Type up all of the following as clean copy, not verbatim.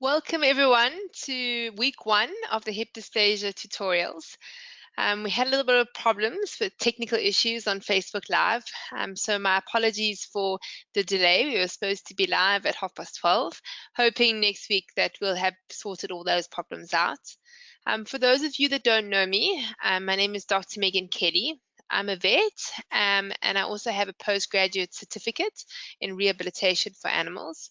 Welcome everyone to week 1 of the hip dysplasia tutorials. We had a little bit of problems with technical issues on Facebook Live, so my apologies for the delay. We were supposed to be live at 12:30, hoping next week that we'll have sorted all those problems out. For those of you that don't know me, my name is Dr. Megan Kelly. I'm a vet, and I also have a postgraduate certificate in rehabilitation for animals.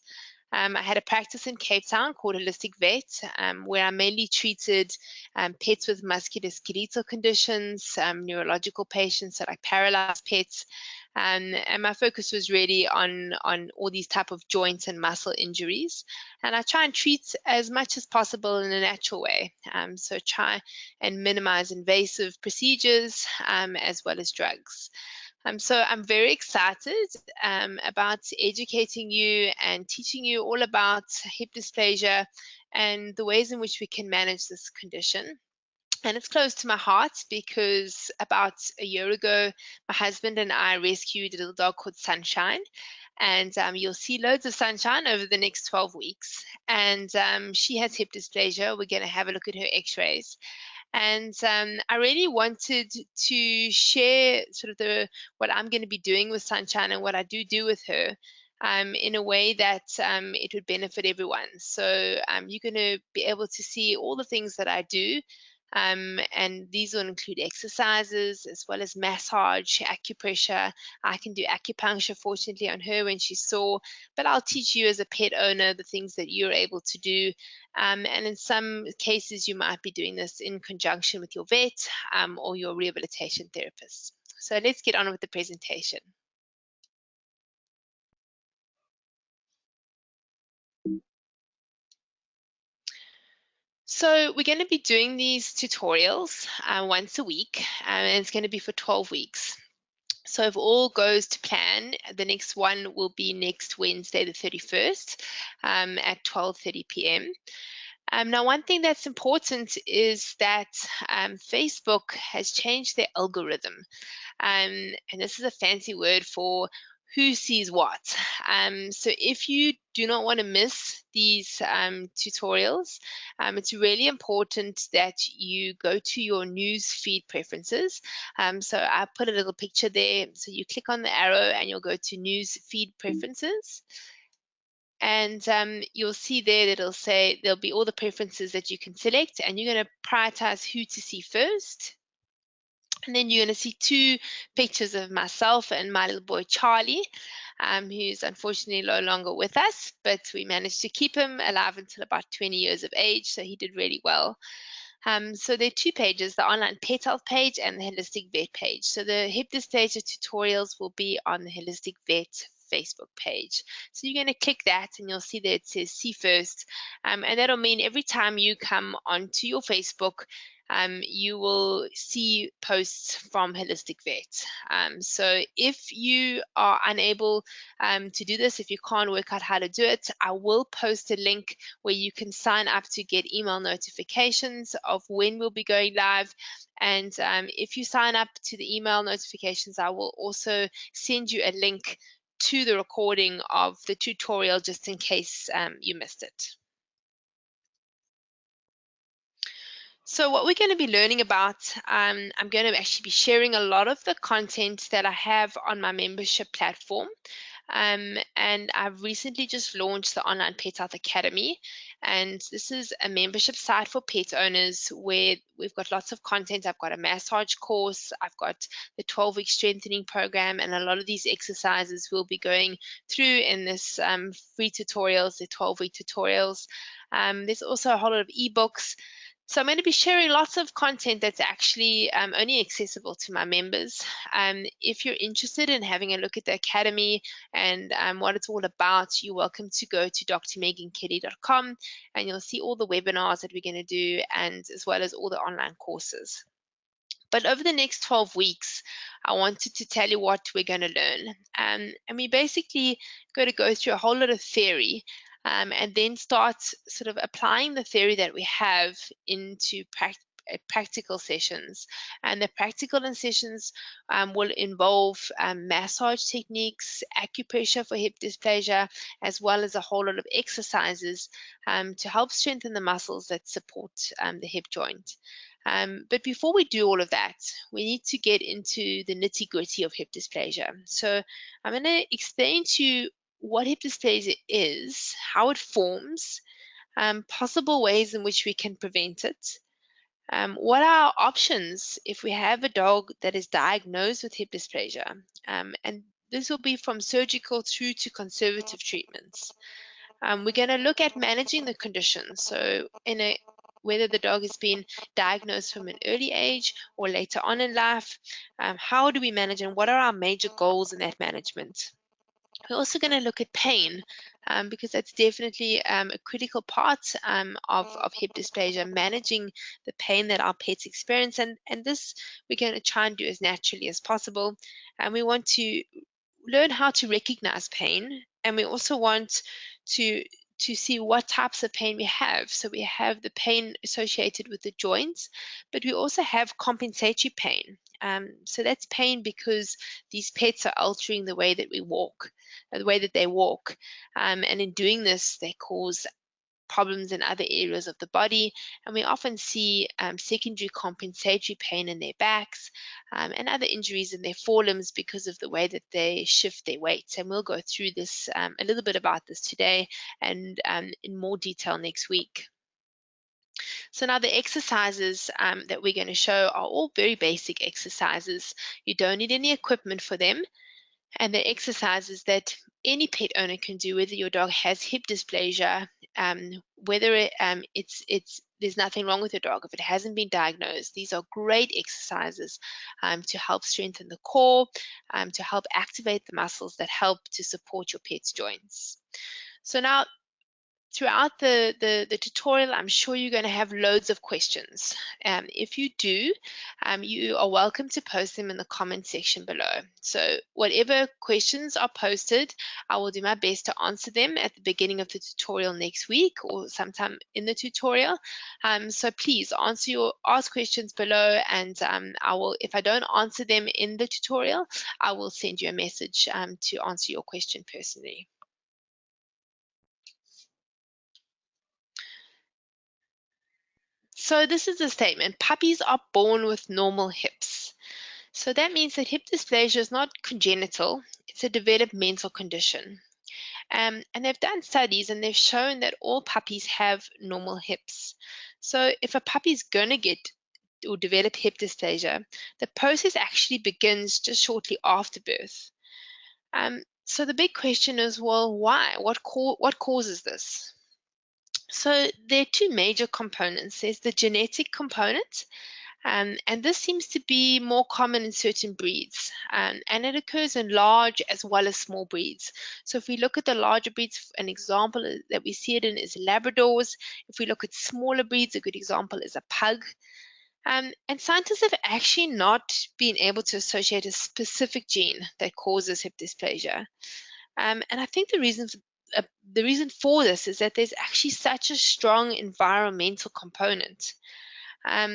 I had a practice in Cape Town called Holistic Vet, where I mainly treated pets with musculoskeletal conditions, neurological patients, so like paralyzed pets, and my focus was really on all these type of joint and muscle injuries. And I try and treat as much as possible in a natural way, so try and minimize invasive procedures as well as drugs. So I'm very excited about educating you and teaching you all about hip dysplasia and the ways in which we can manage this condition. And it's close to my heart because about a year ago, my husband and I rescued a little dog called Sunshine. And you'll see loads of Sunshine over the next 12 weeks. And she has hip dysplasia. We're going to have a look at her x-rays. And I really wanted to share sort of what I'm going to be doing with Sunshine and what I do with her in a way that it would benefit everyone. So you're going to be able to see all the things that I do. And these will include exercises as well as massage, acupressure. I can do acupuncture, fortunately, on her when she's sore, but I'll teach you as a pet owner the things that you're able to do. And in some cases, you might be doing this in conjunction with your vet or your rehabilitation therapist. So let's get on with the presentation. So we're going to be doing these tutorials once a week, and it's going to be for 12 weeks. So if all goes to plan, the next one will be next Wednesday, the 31st, at 12:30 p.m. Now, one thing that's important is that Facebook has changed their algorithm. And this is a fancy word for who sees what. So if you do not want to miss these tutorials, it's really important that you go to your news feed preferences. So I put a little picture there. So you click on the arrow and you'll go to news feed preferences. And you'll see there that it'll say there'll be all the preferences that you can select, and you're going to prioritize who to see first. And then you're going to see 2 pictures of myself and my little boy Charlie, who's unfortunately no longer with us, but we managed to keep him alive until about 20 years of age, so he did really well. So there are 2 pages, the online pet health page and the holistic vet page. So the hip dysplasia tutorials will be on the holistic vet Facebook page. So you're going to click that and you'll see that it says see first, and that'll mean every time you come onto your Facebook, you will see posts from Holistic Vet. So if you are unable to do this, if you can't work out how to do it, I will post a link where you can sign up to get email notifications of when we'll be going live. And if you sign up to the email notifications, I will also send you a link to the recording of the tutorial just in case you missed it. So what we're going to be learning about, I'm going to actually be sharing a lot of the content that I have on my membership platform. And I've recently just launched the Online Pet Health Academy. And this is a membership site for pet owners where we've got lots of content. I've got a massage course, I've got the 12-week strengthening program, and a lot of these exercises we'll be going through in this free tutorials, the 12-week tutorials. There's also a whole lot of ebooks. So I'm going to be sharing lots of content that's actually only accessible to my members. If you're interested in having a look at the Academy and what it's all about, you're welcome to go to drmegankelly.com and you'll see all the webinars that we're going to do, and as well as all the online courses. But over the next 12 weeks, I wanted to tell you what we're going to learn. And we basically going to go through a whole lot of theory and then start sort of applying the theory that we have into at practical sessions. And the practical sessions will involve massage techniques, acupressure for hip dysplasia, as well as a whole lot of exercises to help strengthen the muscles that support the hip joint. But before we do all of that, we need to get into the nitty-gritty of hip dysplasia. So I'm going to explain to you what hip dysplasia is, how it forms, possible ways in which we can prevent it, what are our options if we have a dog that is diagnosed with hip dysplasia, and this will be from surgical through to conservative treatments. We're going to look at managing the condition, so whether the dog has been diagnosed from an early age or later on in life, how do we manage and what are our major goals in that management? We're also going to look at pain because that's definitely a critical part of hip dysplasia, managing the pain that our pets experience. And this we're going to try and do as naturally as possible. And we want to learn how to recognize pain. And we also want to see what types of pain we have. So we have the pain associated with the joints, but we also have compensatory pain. So that's pain because these pets are altering the way that we walk, the way that they walk. And in doing this, they cause problems in other areas of the body. And we often see secondary compensatory pain in their backs and other injuries in their forelimbs because of the way that they shift their weights. And we'll go through this a little bit about this today and in more detail next week. So now the exercises that we're going to show are all very basic exercises. You don't need any equipment for them. And they're exercises that any pet owner can do, whether your dog has hip dysplasia, whether there's nothing wrong with your dog, if it hasn't been diagnosed. These are great exercises to help strengthen the core, to help activate the muscles that help to support your pet's joints. So now, throughout the tutorial, I'm sure you're going to have loads of questions. If you do, you are welcome to post them in the comment section below. So whatever questions are posted, I will do my best to answer them at the beginning of the tutorial next week or sometime in the tutorial. So please ask questions below, and if I don't answer them in the tutorial, I will send you a message to answer your question personally. So this is a statement: puppies are born with normal hips. So that means that hip dysplasia is not congenital, it's a developmental condition. And they've done studies and they've shown that all puppies have normal hips. So if a puppy's going to get or develop hip dysplasia, the process actually begins just shortly after birth. So the big question is, well, why? What causes this? So there are two major components. There's the genetic component, and this seems to be more common in certain breeds, and it occurs in large as well as small breeds. So if we look at the larger breeds, an example that we see it in is Labradors. If we look at smaller breeds, a good example is a pug. And scientists have actually not been able to associate a specific gene that causes hip dysplasia. And I think the reason for this is that there's actually such a strong environmental component.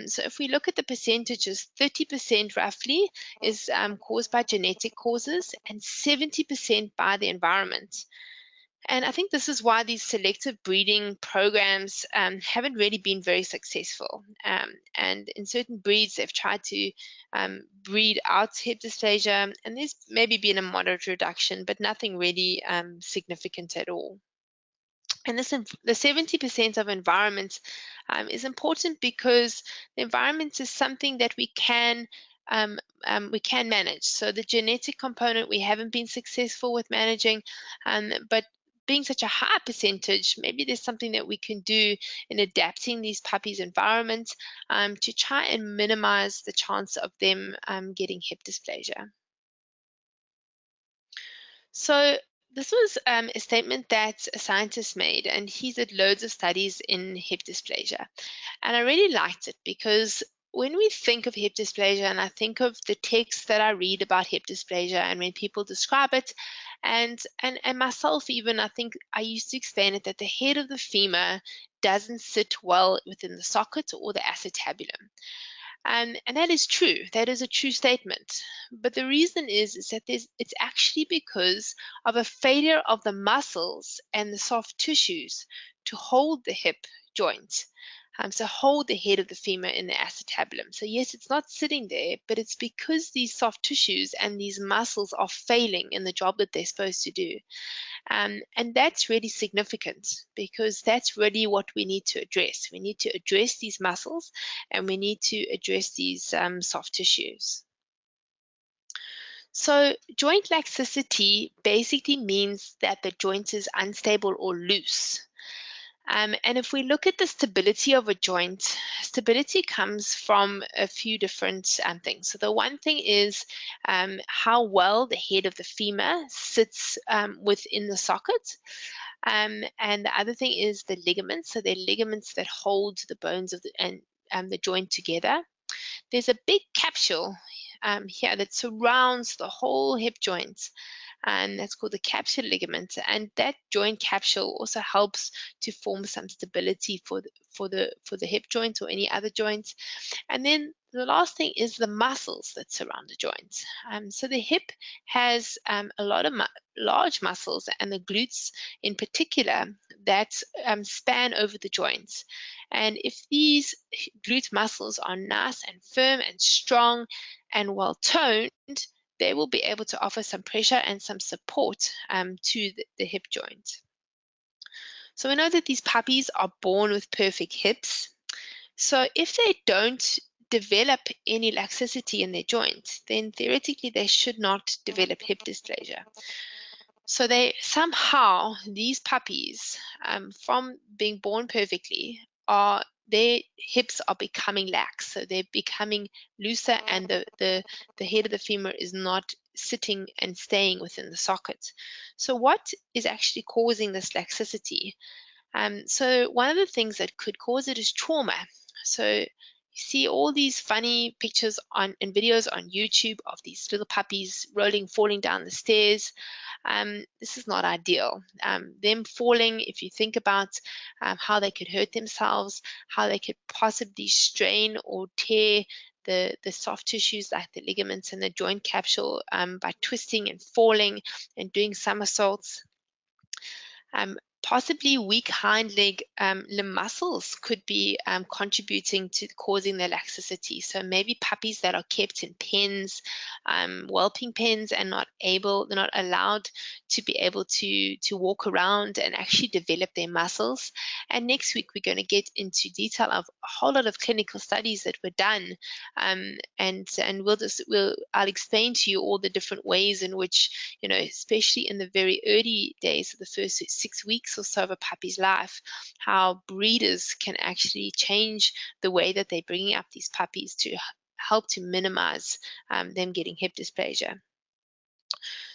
So if we look at the percentages, 30% roughly is caused by genetic causes and 70% by the environment. And I think this is why these selective breeding programs haven't really been very successful. And in certain breeds, they've tried to breed out hip dysplasia, and there's maybe been a moderate reduction, but nothing really significant at all. And the 70% of environment is important because the environment is something that we can manage. So the genetic component we haven't been successful with managing, but being such a high percentage, maybe there's something that we can do in adapting these puppies' environment to try and minimize the chance of them getting hip dysplasia. So this was a statement that a scientist made, and he did loads of studies in hip dysplasia. And I really liked it because when we think of hip dysplasia, and I think of the texts that I read about hip dysplasia and when people describe it, and myself even, I think I used to explain it that the head of the femur doesn't sit well within the socket or the acetabulum. And that is true. That is a true statement. But the reason is that it's actually because of a failure of the muscles and the soft tissues to hold the hip joint. So hold the head of the femur in the acetabulum. So yes, it's not sitting there, but it's because these soft tissues and these muscles are failing in the job that they're supposed to do. And that's really significant because that's really what we need to address. We need to address these muscles and we need to address these soft tissues. So joint laxity basically means that the joint is unstable or loose. And if we look at the stability of a joint, stability comes from a few different things. So the one thing is how well the head of the femur sits within the socket. And the other thing is the ligaments. So they're ligaments that hold the bones of the joint together. There's a big capsule here that surrounds the whole hip joint, and that's called the capsular ligament. And that joint capsule also helps to form some stability for the hip joint or any other joint. And then the last thing is the muscles that surround the joint. So the hip has a lot of large muscles, and the glutes in particular, that span over the joints. And if these glute muscles are nice and firm and strong and well toned, they will be able to offer some pressure and some support to the hip joint. So we know that these puppies are born with perfect hips. So if they don't develop any laxity in their joint, then theoretically they should not develop hip dysplasia. So these puppies, from being born perfectly, their hips are becoming lax. So they're becoming looser, and the head of the femur is not sitting and staying within the socket. So what is actually causing this laxity? So one of the things that could cause it is trauma. So you see all these funny pictures and videos on YouTube of these little puppies falling down the stairs. This is not ideal. Them falling, if you think about how they could hurt themselves, how they could possibly strain or tear the soft tissues like the ligaments and the joint capsule by twisting and falling and doing somersaults. Possibly weak hind leg limb muscles could be contributing to causing the laxity. So maybe puppies that are kept in pens, whelping pens, and they're not allowed to be able to walk around and actually develop their muscles. And next week we're going to get into detail of a whole lot of clinical studies that were done, and I'll explain to you all the different ways in which, especially in the very early days of the first 6 weeks or so of a puppy's life, how breeders can actually change the way that they're bringing up these puppies to help to minimize them getting hip dysplasia.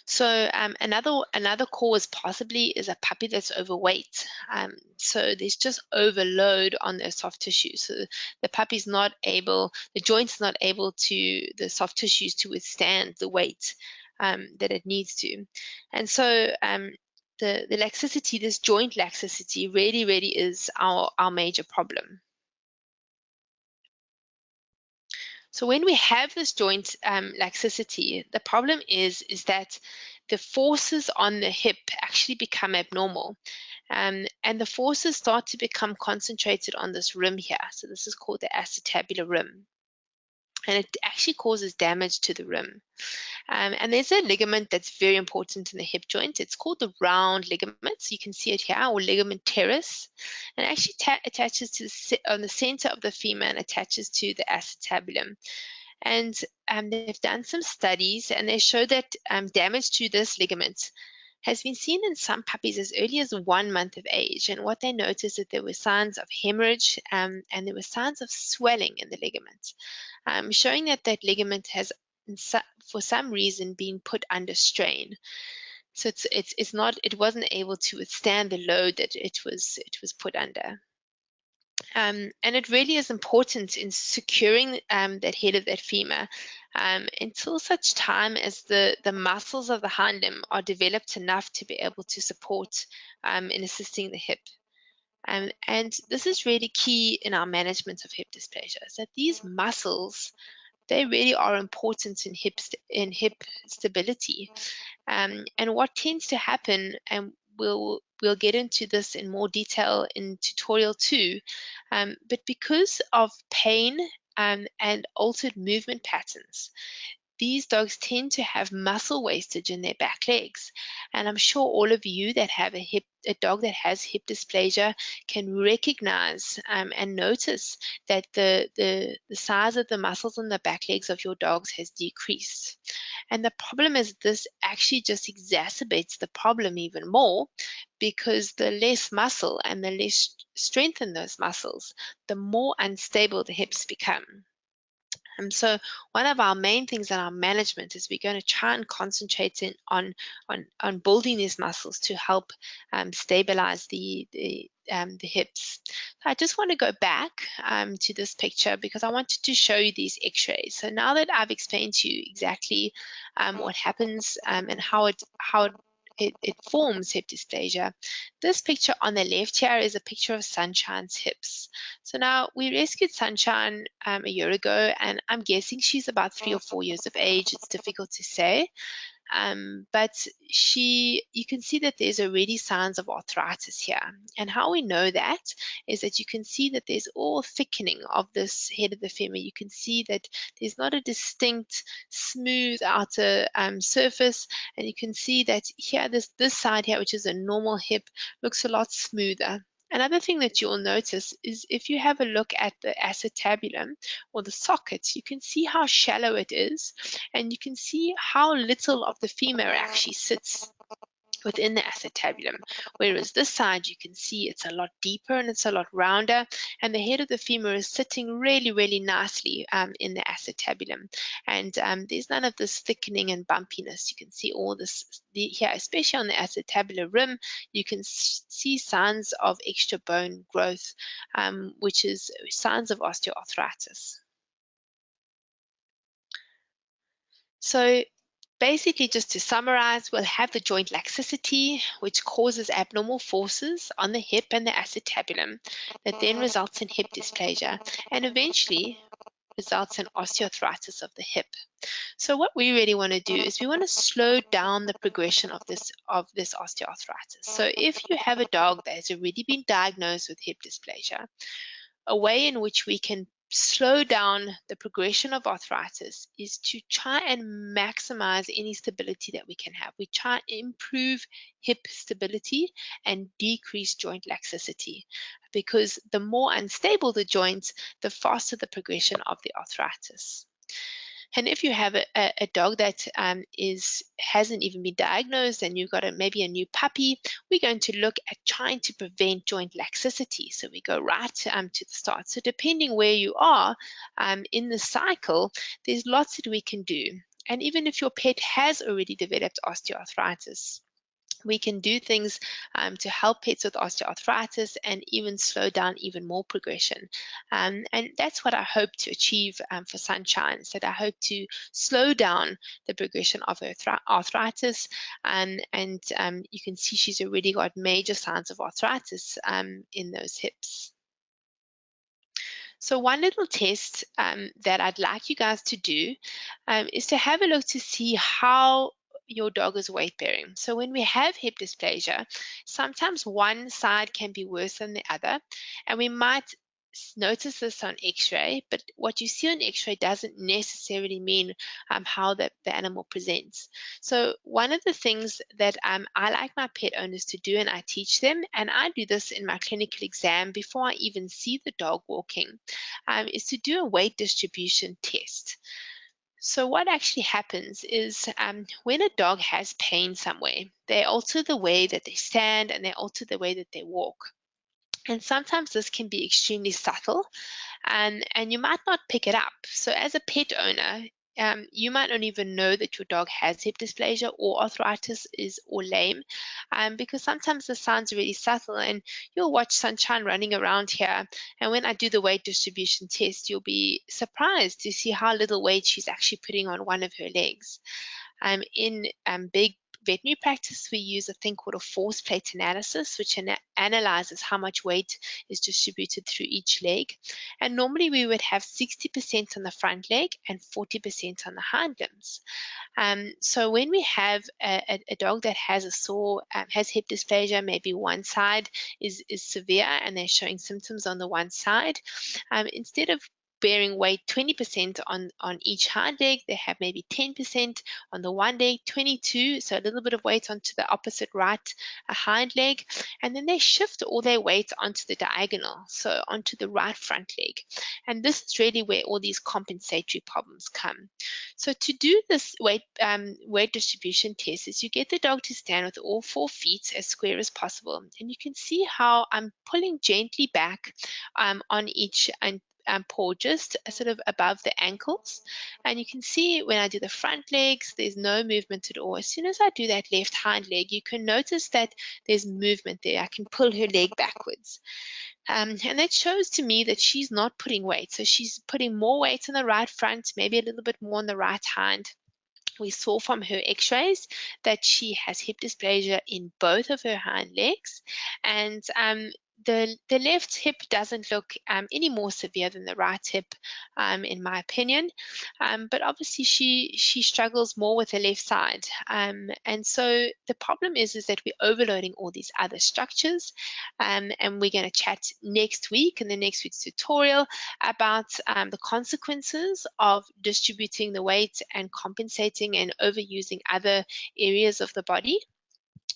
So another cause possibly is a puppy that's overweight. So there's just overload on their soft tissues. So the joint's not able the soft tissues to withstand the weight that it needs to. And so the laxity, this joint laxity, really, really is our major problem. So when we have this joint laxity, the problem is that the forces on the hip actually become abnormal. And the forces start to become concentrated on this rim here. So this is called the acetabular rim. And it actually causes damage to the rim. And there's a ligament that's very important in the hip joint. It's called the round ligament. So you can see it here, or ligament teres. And it actually attaches to on the center of the femur and attaches to the acetabulum. And they've done some studies, and they show that damage to this ligament has been seen in some puppies as early as 1 month of age. And what they noticed is that there were signs of hemorrhage and there were signs of swelling in the ligament, showing that ligament has, for some reason, been put under strain. So it wasn't able to withstand the load that it was put under. And it really is important in securing that head of that femur until such time as the muscles of the hind limb are developed enough to be able to support in assisting the hip. And this is really key in our management of hip dysplasia, is that these muscles, they really are important in hip stability. And what tends to happen, and we'll get into this in more detail in tutorial 2, but because of pain and altered movement patterns, these dogs tend to have muscle wastage in their back legs. And I'm sure all of you that have a dog that has hip dysplasia can recognize and notice that the size of the muscles in the back legs of your dogs has decreased. And the problem is this actually just exacerbates the problem even more, because the less muscle and the less strength in those muscles, the more unstable the hips become. And so one of our main things in our management is we're going to try and concentrate on building these muscles to help stabilize the hips. So I just want to go back to this picture because I wanted to show you these x-rays. So now that I've explained to you exactly what happens and how it forms hip dysplasia. This picture on the left here is a picture of Sunshine's hips. So now we rescued Sunshine a year ago, and I'm guessing she's about 3 or 4 years of age. It's difficult to say. But you can see that there's already signs of arthritis here. And how we know that is that you can see that there's all thickening of this head of the femur. You can see that there's not a distinct smooth outer surface, and you can see that here, this side here, which is a normal hip, looks a lot smoother. Another thing that you'll notice is if you have a look at the acetabulum or the socket, you can see how shallow it is, and you can see how little of the femur actually sits within the acetabulum, whereas this side you can see it's a lot deeper and it's a lot rounder, and the head of the femur is sitting really, really nicely in the acetabulum, and there's none of this thickening and bumpiness. You can see all this here, especially on the acetabular rim. You can see signs of extra bone growth, which is signs of osteoarthritis. So basically, just to summarize, we'll have the joint laxicity, which causes abnormal forces on the hip and the acetabulum that then results in hip dysplasia and eventually results in osteoarthritis of the hip. So what we really want to do is we want to slow down the progression of this osteoarthritis. So if you have a dog that has already been diagnosed with hip dysplasia, a way in which we can slow down the progression of arthritis is to try and maximize any stability that we can have. We try and improve hip stability and decrease joint laxicity, because the more unstable the joints, the faster the progression of the arthritis. And if you have a dog that hasn't even been diagnosed and you've got maybe a new puppy, we're going to look at trying to prevent joint laxicity. So we go right to the start. So depending where you are in the cycle, there's lots that we can do. And even if your pet has already developed osteoarthritis, we can do things to help pets with osteoarthritis and even slow down even more progression. And that's what I hope to achieve for Sunshine. So I hope to slow down the progression of her arthritis. And you can see she's already got major signs of arthritis in those hips. So one little test that I'd like you guys to do is to have a look to see how your dog is weight bearing. So when we have hip dysplasia, sometimes one side can be worse than the other, and we might notice this on x-ray, but what you see on x-ray doesn't necessarily mean how the animal presents. So one of the things that I like my pet owners to do, and I teach them, and I do this in my clinical exam before I even see the dog walking, is to do a weight distribution test. So what actually happens is when a dog has pain somewhere, they alter the way that they stand and they alter the way that they walk. And sometimes this can be extremely subtle and you might not pick it up. So as a pet owner, you might not even know that your dog has hip dysplasia or arthritis or lame, because sometimes the signs are really subtle, and you'll watch Sunshine running around here, and when I do the weight distribution test, you'll be surprised to see how little weight she's actually putting on one of her legs. In big veterinary practice, we use a thing called a force plate analysis, which analyzes how much weight is distributed through each leg. And normally we would have 60% on the front leg and 40% on the hind limbs. So when we have a dog that has has hip dysplasia, maybe one side is severe and they're showing symptoms on the one side, instead of bearing weight 20% on each hind leg, they have maybe 10% on the one leg, 22, so a little bit of weight onto the opposite right hind leg, and then they shift all their weight onto the diagonal, so onto the right front leg. And this is really where all these compensatory problems come. So to do this weight distribution test is you get the dog to stand with all 4 feet as square as possible, and you can see how I'm pulling gently back on each paw, just sort of above the ankles. And you can see when I do the front legs, there's no movement at all. As soon as I do that left hind leg, you can notice that there's movement there. I can pull her leg backwards. And that shows to me that she's not putting weight. So she's putting more weight on the right front, maybe a little bit more on the right hind. We saw from her x-rays that she has hip dysplasia in both of her hind legs, and the left hip doesn't look any more severe than the right hip, in my opinion, but obviously she struggles more with the left side, and so the problem is that we're overloading all these other structures, and we're going to chat next week in the next week's tutorial about the consequences of distributing the weight and compensating and overusing other areas of the body.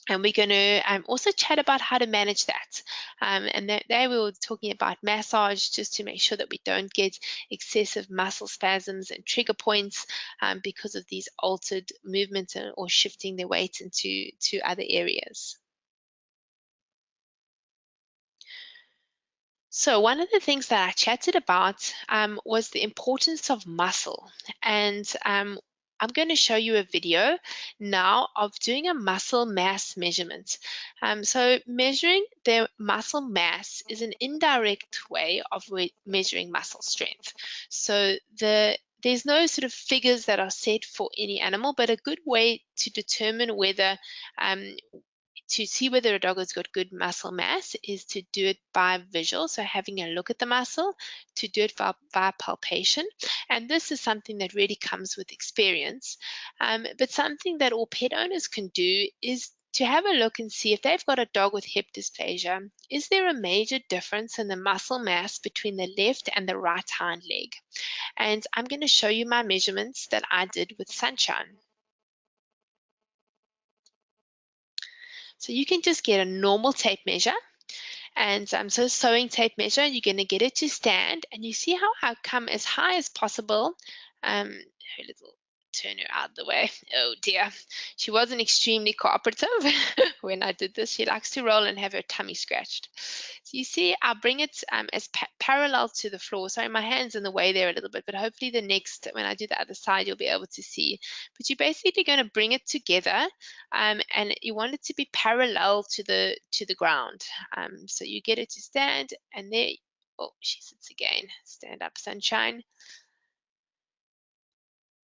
And we're going to also chat about how to manage that. And there we were talking about massage, just to make sure that we don't get excessive muscle spasms and trigger points because of these altered movements or shifting the weight into other areas. So one of the things that I chatted about was the importance of muscle. And I'm going to show you a video now of doing a muscle mass measurement. So measuring the muscle mass is an indirect way of measuring muscle strength. So there's no sort of figures that are set for any animal, but a good way to determine whether to see whether a dog has got good muscle mass is to do it by visual, so having a look at the muscle, to do it via palpation. And this is something that really comes with experience. But something that all pet owners can do is to have a look and see if they've got a dog with hip dysplasia, is there a major difference in the muscle mass between the left and the right hind leg? And I'm going to show you my measurements that I did with Sunshine. So you can just get a normal tape measure, and so sewing tape measure, you're going to get it to stand, and you see how I come as high as possible. Her little turn her out of the way. Oh dear, she wasn't extremely cooperative when I did this. She likes to roll and have her tummy scratched. So you see, I'll bring it as parallel to the floor. Sorry, my hand's in the way there a little bit, but hopefully the next, when I do the other side, you'll be able to see. But you're basically going to bring it together, and you want it to be parallel to the ground. So you get it to stand, and there, oh, she sits again. Stand up, Sunshine.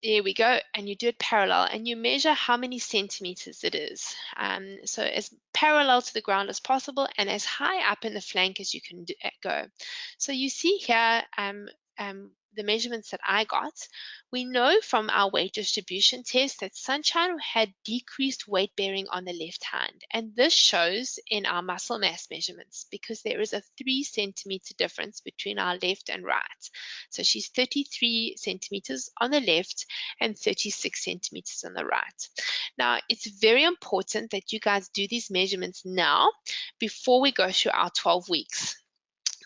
There we go, and you do it parallel, and you measure how many centimeters it is. So as parallel to the ground as possible, and as high up in the flank as you can go. So you see here the measurements that I got. We know from our weight distribution test that Sunshine had decreased weight bearing on the left hand, and this shows in our muscle mass measurements because there is a 3 centimeter difference between our left and right. So she's 33 centimeters on the left and 36 centimeters on the right. Now, it's very important that you guys do these measurements now before we go through our 12 weeks.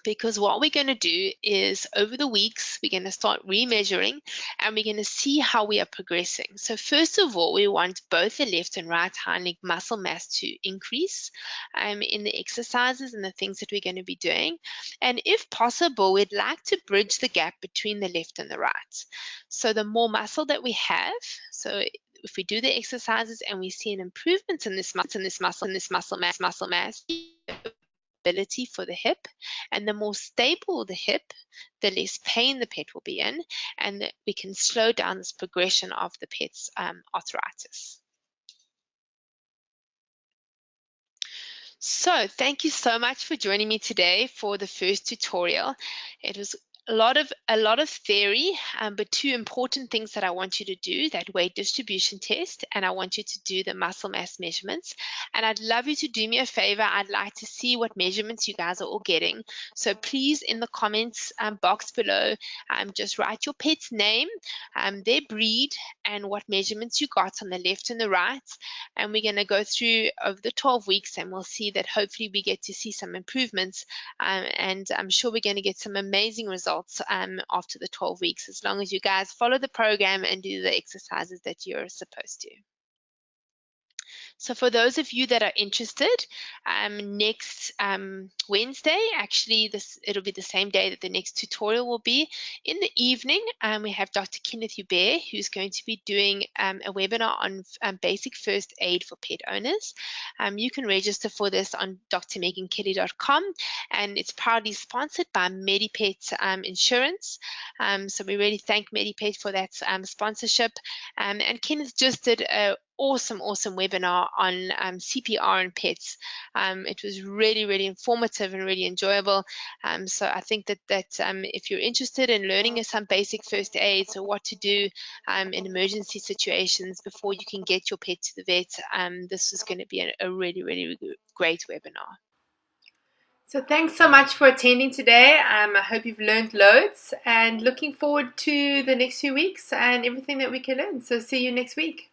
because what we're going to do is over the weeks, we're going to start remeasuring and we're going to see how we are progressing. So first of all, we want both the left and right hind leg muscle mass to increase in the exercises and the things that we're going to be doing. And if possible, we'd like to bridge the gap between the left and the right. So the more muscle that we have, so if we do the exercises and we see an improvement in this muscle mass, ability for the hip, and the more stable the hip, the less pain the pet will be in, and we can slow down this progression of the pet's arthritis. So thank you so much for joining me today for the first tutorial. It was a lot of theory, but two important things that I want you to do, that weight distribution test, and I want you to do the muscle mass measurements. And I'd love you to do me a favor. I'd like to see what measurements you guys are all getting. So please, in the comments box below, just write your pet's name, their breed, and what measurements you got on the left and the right. And we're going to go through over the 12 weeks, and we'll see that hopefully we get to see some improvements. And I'm sure we're going to get some amazing results after the 12 weeks, as long as you guys follow the program and do the exercises that you're supposed to. So for those of you that are interested, next Wednesday, actually it'll be the same day that the next tutorial will be. In the evening, we have Dr. Kenneth Hubert, who's going to be doing a webinar on basic first aid for pet owners. You can register for this on drmegankelly.com, and it's proudly sponsored by Medipet Insurance. So we really thank Medipet for that sponsorship. And Kenneth just did a awesome webinar on CPR and pets. It was really informative and really enjoyable. So I think that if you're interested in learning some basic first aid, so what to do in emergency situations before you can get your pet to the vet, this is going to be a really great webinar. So thanks so much for attending today. I hope you've learned loads, and looking forward to the next few weeks and everything that we can learn. So see you next week.